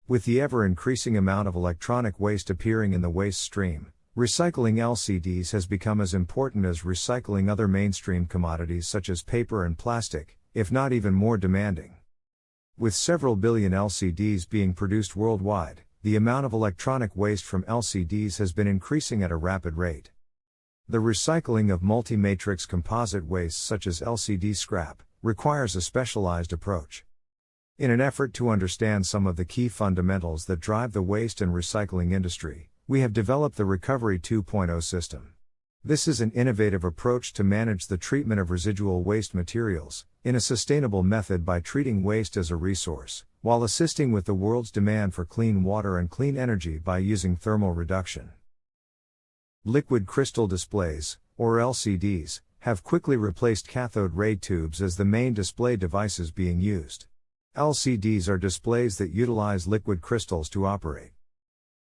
With the ever-increasing amount of electronic waste appearing in the waste stream, recycling LCDs has become as important as recycling other mainstream commodities such as paper and plastic, if not even more demanding. With several billion LCDs being produced worldwide, the amount of electronic waste from LCDs has been increasing at a rapid rate. The recycling of multi-matrix composite wastes such as LCD scrap requires a specialized approach. In an effort to understand some of the key fundamentals that drive the waste and recycling industry, we have developed the Recovery 2.0 system. This is an innovative approach to manage the treatment of residual waste materials in a sustainable method by treating waste as a resource, while assisting with the world's demand for clean water and clean energy by using thermal reduction. Liquid crystal displays, or LCDs, have quickly replaced cathode ray tubes as the main display devices being used. LCDs are displays that utilize liquid crystals to operate.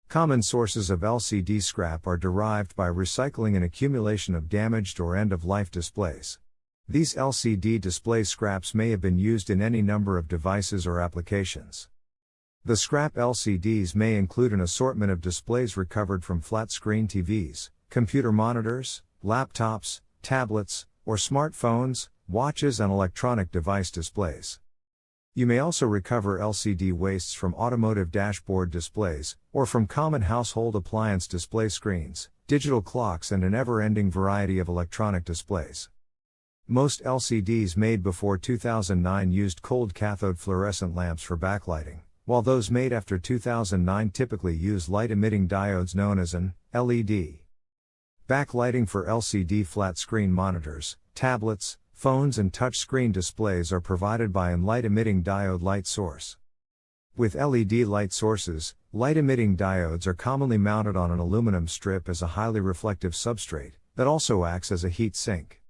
Common sources of LCD scrap are derived by recycling and accumulation of damaged or end-of-life displays. These LCD display scraps may have been used in any number of devices or applications. The scrap LCDs may include an assortment of displays recovered from flat-screen TVs, computer monitors, laptops, tablets, or smartphones, watches and electronic device displays. You may also recover LCD wastes from automotive dashboard displays, or from common household appliance display screens, digital clocks and an ever-ending variety of electronic displays. Most LCDs made before 2009 used cold cathode fluorescent lamps for backlighting, while those made after 2009 typically use light-emitting diodes known as an LED. Backlighting for LCD flat-screen monitors, tablets, phones and touch-screen displays are provided by an light-emitting diode light source. With LED light sources, light-emitting diodes are commonly mounted on an aluminum strip as a highly reflective substrate that also acts as a heat sink.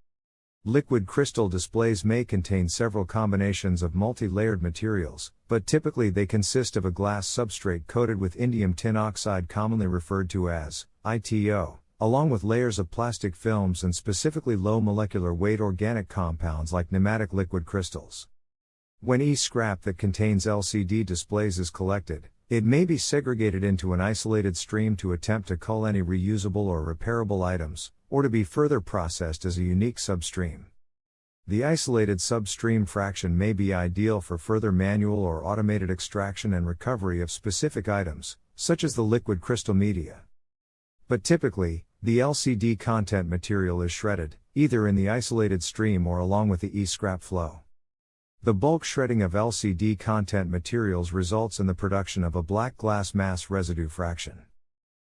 Liquid crystal displays may contain several combinations of multi-layered materials, but typically they consist of a glass substrate coated with indium tin oxide, commonly referred to as ITO, along with layers of plastic films and specifically low molecular weight organic compounds like pneumatic liquid crystals. When e-scrap that contains LCD displays is collected, it may be segregated into an isolated stream to attempt to cull any reusable or repairable items, or to be further processed as a unique substream. The isolated substream fraction may be ideal for further manual or automated extraction and recovery of specific items, such as the liquid crystal media. But typically, the LCD content material is shredded, either in the isolated stream or along with the e-scrap flow. The bulk shredding of LCD content materials results in the production of a black glass mass residue fraction.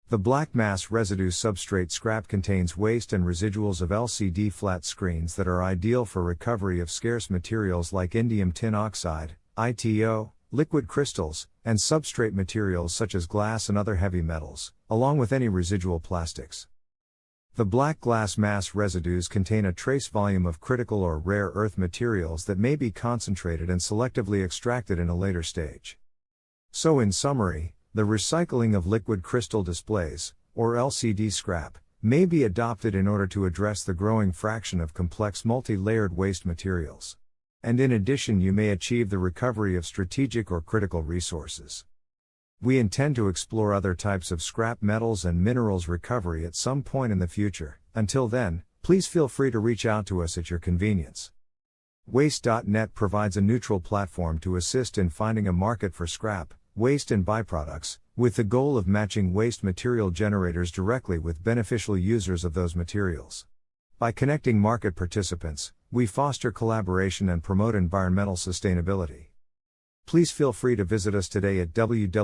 The black mass residue substrate scrap contains waste and residuals of LCD flat screens that are ideal for recovery of scarce materials like indium tin oxide, ITO, liquid crystals, and substrate materials such as glass and other heavy metals, along with any residual plastics. The black glass mass residues contain a trace volume of critical or rare earth materials that may be concentrated and selectively extracted in a later stage. So in summary, the recycling of liquid crystal displays, or LCD scrap, may be adopted in order to address the growing fraction of complex multi-layered waste materials. And in addition, you may achieve the recovery of strategic or critical resources. We intend to explore other types of scrap metals and minerals recovery at some point in the future. Until then, please feel free to reach out to us at your convenience. Waste.net provides a neutral platform to assist in finding a market for scrap, waste and byproducts, with the goal of matching waste material generators directly with beneficial users of those materials. By connecting market participants, we foster collaboration and promote environmental sustainability. Please feel free to visit us today at www.waste.net.